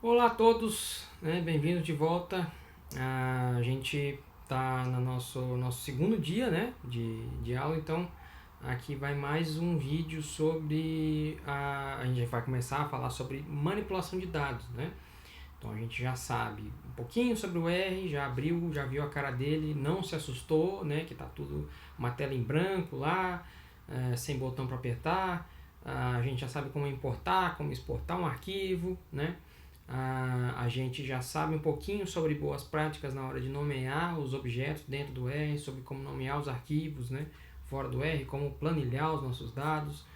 Olá a todos, né? Bem-vindos de volta. A gente está no nosso segundo dia, né, de aula, então aqui vai mais um vídeo sobre a gente vai começar a falar sobre manipulação de dados, né? Então a gente já sabe um pouquinho sobre o R, já abriu, já viu a cara dele, não se assustou, né, que tá tudo uma tela em branco lá, sem botão para apertar. A gente já sabe como importar, como exportar um arquivo, né? A gente já sabe um pouquinho sobre boas práticas na hora de nomear os objetos dentro do R, sobre como nomear os arquivos, né, fora do R, como planilhar os nossos dados.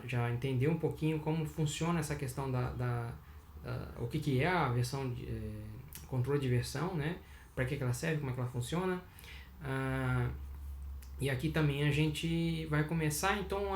Já entendeu um pouquinho como funciona essa questão o que é a versão de controle de versão, né, para que ela serve, como é que ela funciona. E aqui também a gente vai começar então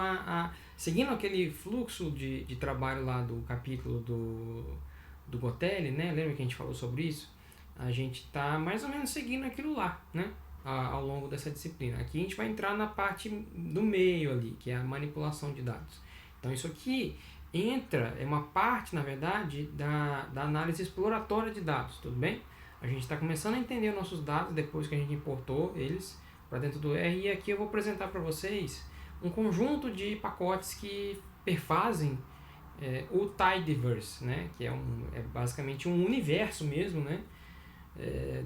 seguindo aquele fluxo de trabalho lá do capítulo do Gotelli, né? Lembra que a gente falou sobre isso? A gente está mais ou menos seguindo aquilo lá, né? Ao longo dessa disciplina. Aqui a gente vai entrar na parte do meio ali, que é a manipulação de dados. Então isso aqui é uma parte, na verdade, da análise exploratória de dados, tudo bem? A gente está começando a entender os nossos dados depois que a gente importou eles para dentro do R, e aqui eu vou apresentar para vocês um conjunto de pacotes que perfazem o Tidyverse, né? Que é basicamente um universo mesmo, né?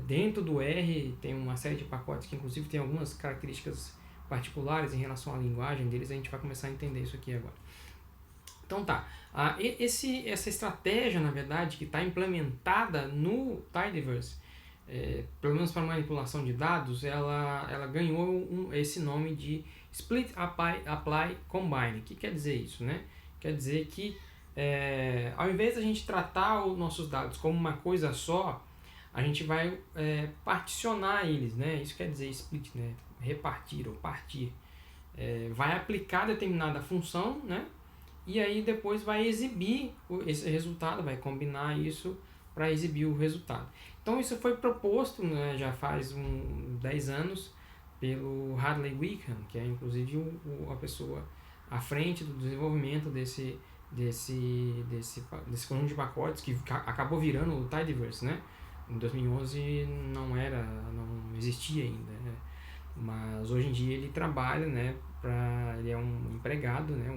Dentro do R tem uma série de pacotes que inclusive tem algumas características particulares em relação à linguagem deles, a gente vai começar a entender isso aqui agora. Então tá, essa estratégia, na verdade, que está implementada no Tidyverse, pelo menos para manipulação de dados, ela ganhou esse nome de Split Apply Combine. O que quer dizer isso, né? Quer dizer que ao invés da gente tratar os nossos dados como uma coisa só, a gente vai particionar eles, né? Isso quer dizer split, né? Repartir ou partir. Vai aplicar determinada função, né? E aí depois vai exibir esse resultado, vai combinar isso para exibir o resultado. Então isso foi proposto, né, já faz 10 anos pelo Hadley Wickham, que é inclusive a pessoa à frente do desenvolvimento desse conjunto de pacotes que acabou virando o Tidyverse, né? Em 2011 não existia ainda, né? Mas hoje em dia ele trabalha, né, ele é um empregado, né,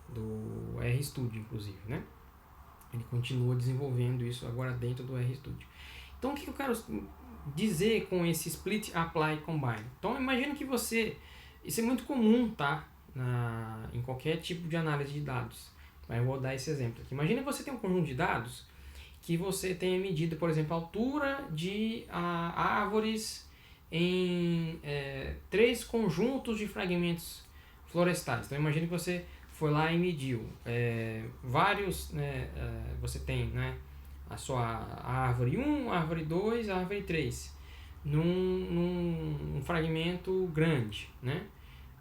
do RStudio, inclusive, né? Ele continua desenvolvendo isso agora dentro do RStudio. Então, o que eu quero dizer com esse Split Apply Combine? Então, imagine que isso é muito comum, tá? Em qualquer tipo de análise de dados. Mas eu vou dar esse exemplo aqui. Imagine que você tem um conjunto de dados que você tenha medido, por exemplo, a altura de árvores em 3 conjuntos de fragmentos florestais. Então, imagine que você foi lá e mediu vários, né, você tem, né, a sua árvore 1, árvore 2, árvore 3 num fragmento grande, né?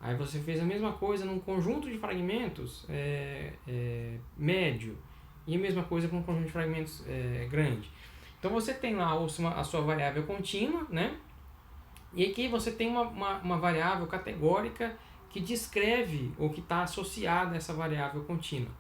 Aí você fez a mesma coisa num conjunto de fragmentos médio e a mesma coisa com um conjunto de fragmentos grande. Então você tem lá a sua variável contínua, né? E aqui você tem uma variável categórica que descreve ou que está associada a essa variável contínua.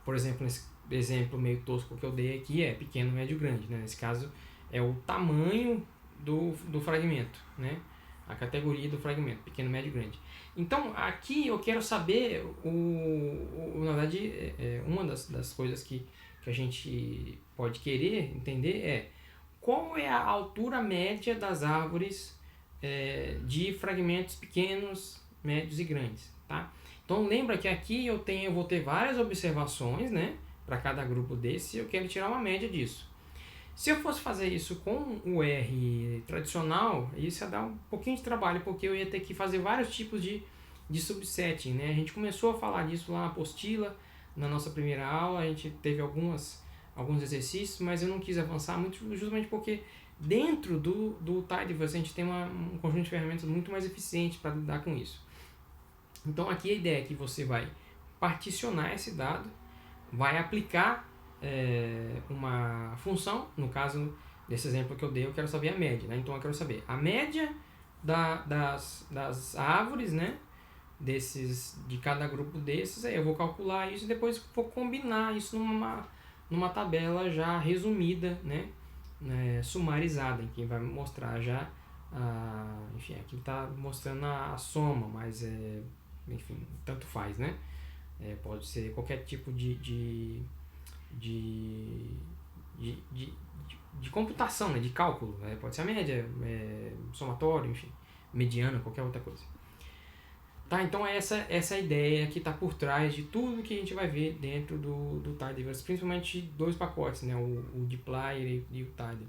Por exemplo, nesse exemplo meio tosco que eu dei aqui é pequeno, médio, grande, né? Nesse caso é o tamanho do fragmento, né? A categoria do fragmento, pequeno, médio, grande. Então aqui eu quero saber, na verdade, uma das coisas que a gente pode querer entender é qual é a altura média das árvores de fragmentos pequenos, médios e grandes, tá? Então lembra que aqui eu vou ter várias observações, né, para cada grupo desse, e eu quero tirar uma média disso. Se eu fosse fazer isso com o R tradicional, isso ia dar um pouquinho de trabalho, porque eu ia ter que fazer vários tipos de subsetting, né? A gente começou a falar disso lá na apostila, na nossa primeira aula, a gente teve alguns exercícios, mas eu não quis avançar muito, justamente porque dentro do Tidyverse a gente tem um conjunto de ferramentas muito mais eficiente para lidar com isso. Então aqui a ideia é que você vai particionar esse dado, vai aplicar uma função, no caso desse exemplo que eu dei, eu quero saber a média, né? Então eu quero saber a média das árvores, né, de cada grupo desses, aí eu vou calcular isso e depois vou combinar isso numa tabela já resumida, né, sumarizada, em que vai mostrar já, enfim, aqui está mostrando a soma, mas enfim, tanto faz, né? Pode ser qualquer tipo de, de, de, de computação, né, de cálculo, pode ser a média, somatório, enfim, mediana, qualquer outra coisa. Tá, então essa a ideia que está por trás de tudo que a gente vai ver dentro do Tidyverse, principalmente dois pacotes, né, o dplyr e o Tidy.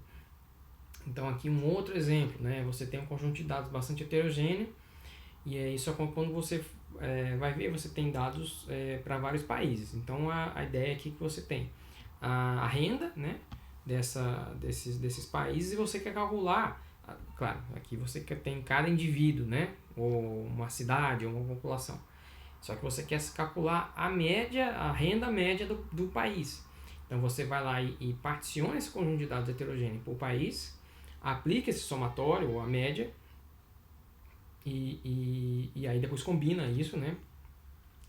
Então aqui um outro exemplo, né, você tem um conjunto de dados bastante heterogêneo, e aí só quando você vai ver, você tem dados para vários países. Então a ideia aqui que você tem a renda, né, desses países, e você quer calcular, claro, aqui você tem cada indivíduo, né, ou uma cidade, ou uma população. Só que você quer calcular a média, a renda média do país. Então você vai lá e particiona esse conjunto de dados heterogêneo por país, aplica esse somatório ou a média, e aí depois combina isso, né,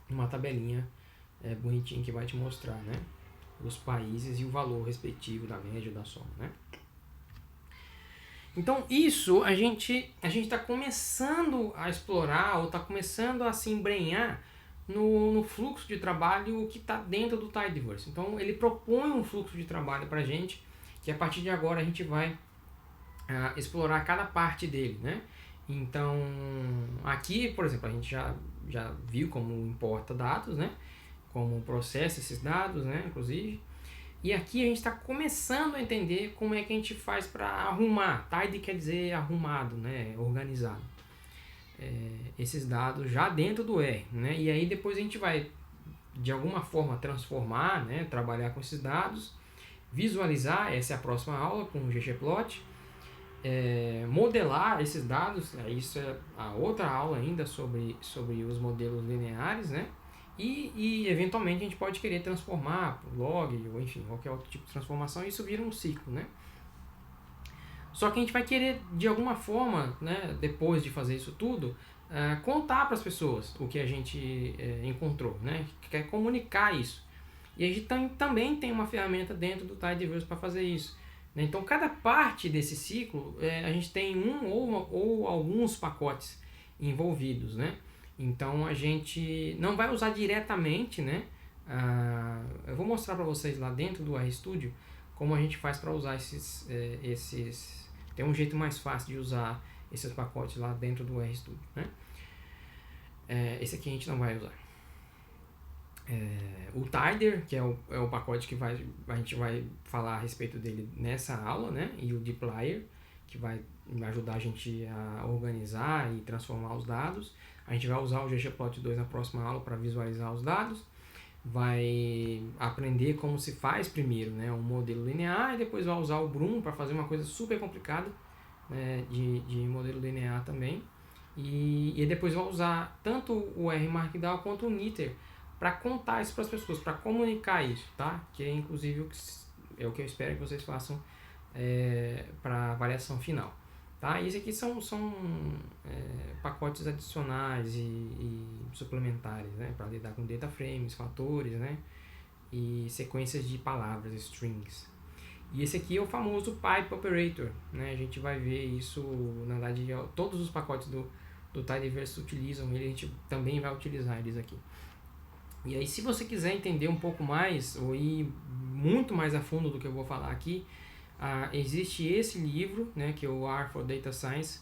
numa tabelinha bonitinha que vai te mostrar, né, os países e o valor respectivo da média ou da soma, né. Então isso a gente está começando a explorar, ou está começando a se embrenhar no fluxo de trabalho que está dentro do Tidyverse. Então ele propõe um fluxo de trabalho para a gente, que a partir de agora a gente vai explorar cada parte dele, né? Então aqui, por exemplo, a gente já viu como importa dados, né? Como processa esses dados, né? Inclusive. E aqui a gente está começando a entender como é que a gente faz para arrumar. Tidy quer dizer arrumado, né? Organizado. Esses dados já dentro do R, né? E aí depois a gente vai de alguma forma transformar, né? Trabalhar com esses dados, visualizar, essa é a próxima aula com o ggplot, modelar esses dados, isso é a outra aula ainda sobre os modelos lineares, né? E eventualmente a gente pode querer transformar para log, ou enfim, qualquer outro tipo de transformação, e isso vira um ciclo, né? Só que a gente vai querer, de alguma forma, né, depois de fazer isso tudo, contar para as pessoas o que a gente encontrou, né? Quer comunicar isso. E a gente também tem uma ferramenta dentro do Tidyverse para fazer isso. Né? Então, cada parte desse ciclo, a gente tem um ou alguns pacotes envolvidos, né? Então a gente não vai usar diretamente, né? Eu vou mostrar para vocês lá dentro do RStudio como a gente faz para usar esses. Tem um jeito mais fácil de usar esses pacotes lá dentro do RStudio, né? Esse aqui a gente não vai usar. O Tidyr, que é o pacote que a gente vai falar a respeito dele nessa aula, né? E o dplyr, que vai ajudar a gente a organizar e transformar os dados. A gente vai usar o ggplot2 na próxima aula para visualizar os dados. Vai aprender como se faz primeiro, né, um modelo linear, e depois vai usar o Brum para fazer uma coisa super complicada, né, de modelo linear também. E depois vai usar tanto o R Markdown quanto o knitr para contar isso para as pessoas, para comunicar isso, tá? Que é inclusive o que eu espero que vocês façam para a avaliação final. Tá? E esses aqui são pacotes adicionais e suplementares, né? Para lidar com data frames, fatores, né? E sequências de palavras, strings. E esse aqui é o famoso pipe operator, né? A gente vai ver isso, na verdade, todos os pacotes do Tidyverse utilizam ele, a gente também vai utilizar eles aqui. E aí, se você quiser entender um pouco mais, ou ir muito mais a fundo do que eu vou falar aqui, existe esse livro, né, que é o R for Data Science,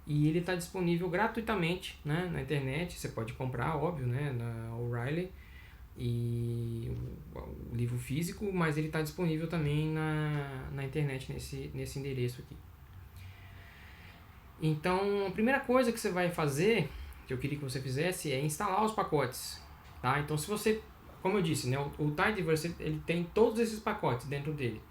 e ele está disponível gratuitamente, né, na internet. Você pode comprar, óbvio, né, na O'Reilly, e o livro físico, mas ele está disponível também na internet nesse endereço aqui. Então, a primeira coisa que você vai fazer, que eu queria que você fizesse, é instalar os pacotes. Tá? Então, se você, como eu disse, né, o Tidyverse ele tem todos esses pacotes dentro dele.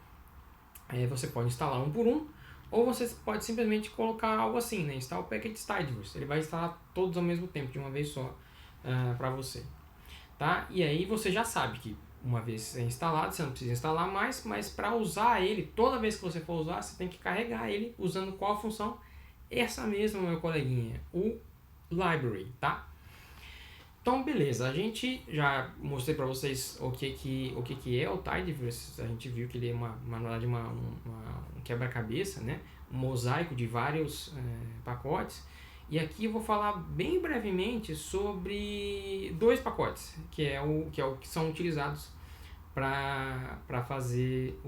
Você pode instalar um por um, ou você pode simplesmente colocar algo assim, né? Install package Tidyverse. Ele vai instalar todos ao mesmo tempo, de uma vez só, para você. Tá? E aí você já sabe que uma vez instalado, você não precisa instalar mais, mas para usar ele, toda vez que você for usar, você tem que carregar ele usando qual função? Essa mesma, meu coleguinha, o library, tá? Então, beleza, a gente já mostrei para vocês o que é o Tidyverse. A gente viu que ele é na verdade um quebra-cabeça, né? Um mosaico de vários pacotes. E aqui eu vou falar bem brevemente sobre dois pacotes, que são utilizados para fazer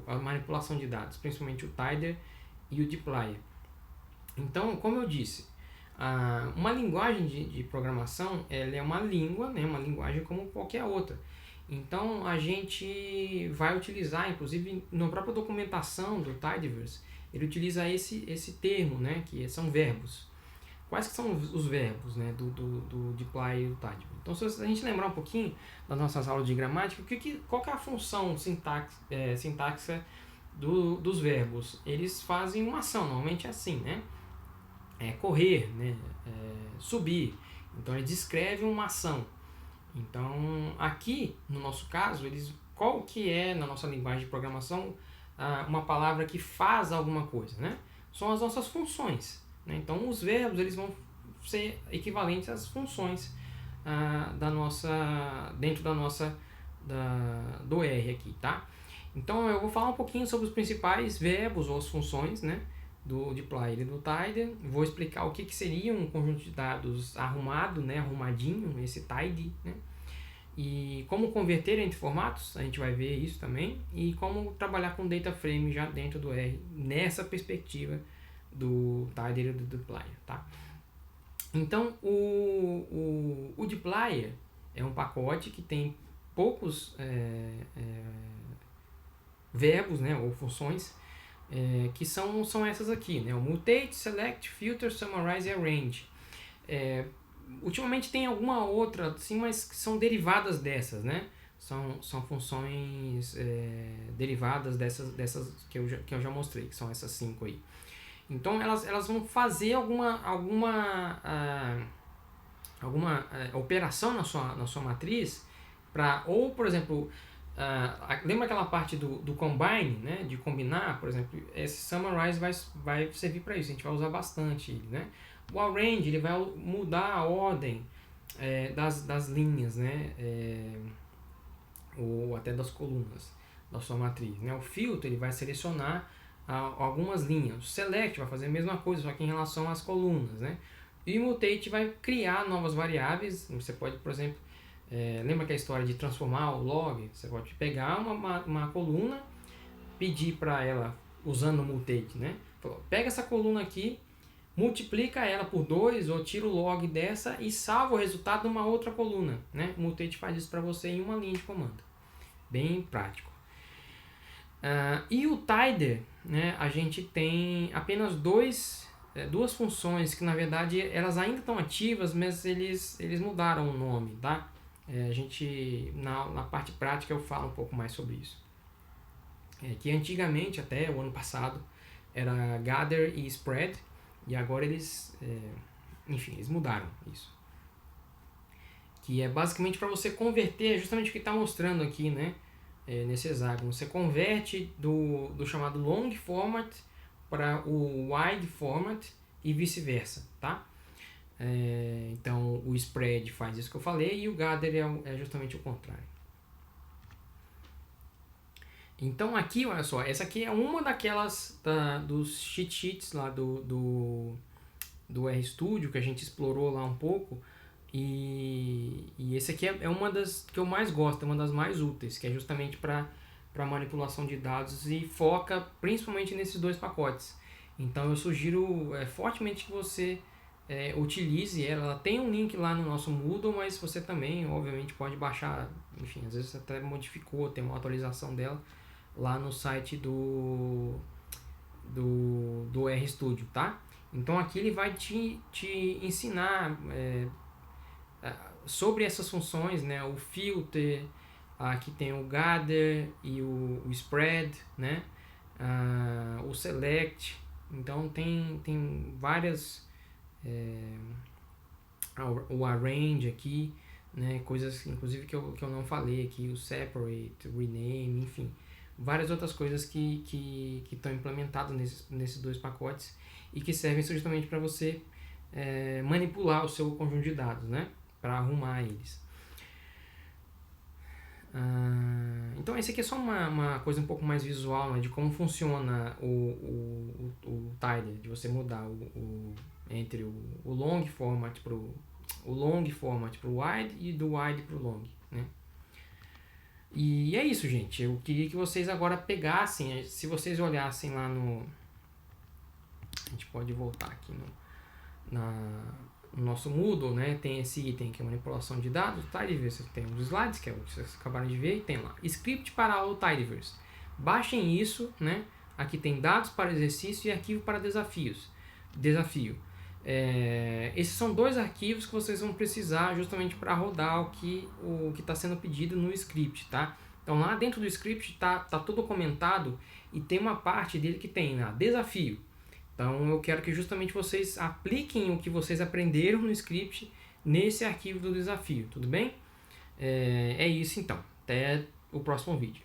a manipulação de dados, principalmente o Tidy e o dplyr. Então, como eu disse, uma linguagem de programação, ela é uma língua, né, uma linguagem como qualquer outra. Então a gente vai utilizar, inclusive na própria documentação do Tidyverse, ele utiliza esse termo, né, que são verbos. Quais que são os verbos, né, do dplyr e do Tidyverse? Então, se a gente lembrar um pouquinho das nossas aulas de gramática, qual que é a função sintáxica dos verbos? Eles fazem uma ação, normalmente é assim, né? Correr, né? Subir. Então ele descreve uma ação. Então aqui, no nosso caso, qual que é na nossa linguagem de programação uma palavra que faz alguma coisa, né? São as nossas funções, né? Então os verbos eles vão ser equivalentes às funções dentro do R aqui, tá? Então eu vou falar um pouquinho sobre os principais verbos ou as funções, né, do dplyr e do tidy. Vou explicar o que seria um conjunto de dados arrumado, né, arrumadinho, esse tidy, né, e como converter entre formatos, a gente vai ver isso também, e como trabalhar com data frame já dentro do R, nessa perspectiva do tidy e do dplyr, tá? Então o dplyr é um pacote que tem poucos verbos, né, ou funções, que são essas aqui, né, o mutate, select, filter, summarize e arrange. Ultimamente tem alguma outra, sim, mas que são derivadas dessas, né? São funções derivadas dessas que eu já mostrei, que são essas 5 aí. Então elas vão fazer alguma operação na sua matriz ou, por exemplo, lembra aquela parte do combine, né, de combinar, por exemplo, esse summarize vai servir para isso, a gente vai usar bastante ele, né? O arrange ele vai mudar a ordem das linhas, né, ou até das colunas da sua matriz, né? O filter ele vai selecionar algumas linhas, o select vai fazer a mesma coisa, só que em relação às colunas, né? E o mutate vai criar novas variáveis. Você pode, por exemplo, lembra que a história de transformar o log? Você pode pegar uma coluna, pedir para ela, usando o mutate, né? Pega essa coluna aqui, multiplica ela por 2 ou tira o log dessa e salva o resultado numa outra coluna, né? O mutate faz isso para você em uma linha de comando. Bem prático. E o tidy, né? A gente tem apenas duas funções que na verdade elas ainda estão ativas, mas eles mudaram o nome, tá? A gente na parte prática eu falo um pouco mais sobre isso. Que antigamente, até o ano passado, era gather e spread, e agora eles mudaram isso. Que é basicamente para você converter, justamente o que está mostrando aqui, né? Nesse hexágono, você converte do chamado long format para o wide format e vice-versa, tá? Então o spread faz isso que eu falei e o gather é justamente o contrário. Então aqui, olha só, essa aqui é uma daquelas dos cheat sheets lá do RStudio que a gente explorou lá um pouco. E esse aqui é uma das que eu mais gosto, é uma das mais úteis, que é justamente para manipulação de dados e foca principalmente nesses dois pacotes. Então eu sugiro fortemente que você utilize ela. Ela tem um link lá no nosso Moodle, mas você também, obviamente, pode baixar, enfim, às vezes você até modificou, tem uma atualização dela lá no site do RStudio, tá? Então aqui ele vai te ensinar sobre essas funções, né? O filter, aqui tem o gather e o spread, né? O select. Então tem várias o arrange aqui, né? Coisas inclusive que eu não falei aqui, o separate, rename, enfim, várias outras coisas que estão implementadas nesses dois pacotes e que servem justamente para você manipular o seu conjunto de dados, né? para arrumar eles. Então esse aqui é só uma coisa um pouco mais visual, né, de como funciona o tiler, de você mudar entre o long format para o wide e do wide para o long, né? E é isso, gente. Eu queria que vocês agora pegassem, se vocês olhassem lá no... A gente pode voltar aqui no nosso Moodle, né? Tem esse item que é manipulação de dados, Tidyverse. Tem os slides, que é o que vocês acabaram de ver, e tem lá script para o Tidyverse. Baixem isso, né? Aqui tem dados para exercício e arquivo para desafio. Esses são dois arquivos que vocês vão precisar justamente para rodar o que está sendo pedido no script, tá? Então lá dentro do script tá todo comentado e tem uma parte dele que tem desafio. Então eu quero que justamente vocês apliquem o que vocês aprenderam no script nesse arquivo do desafio, tudo bem? É isso então, até o próximo vídeo.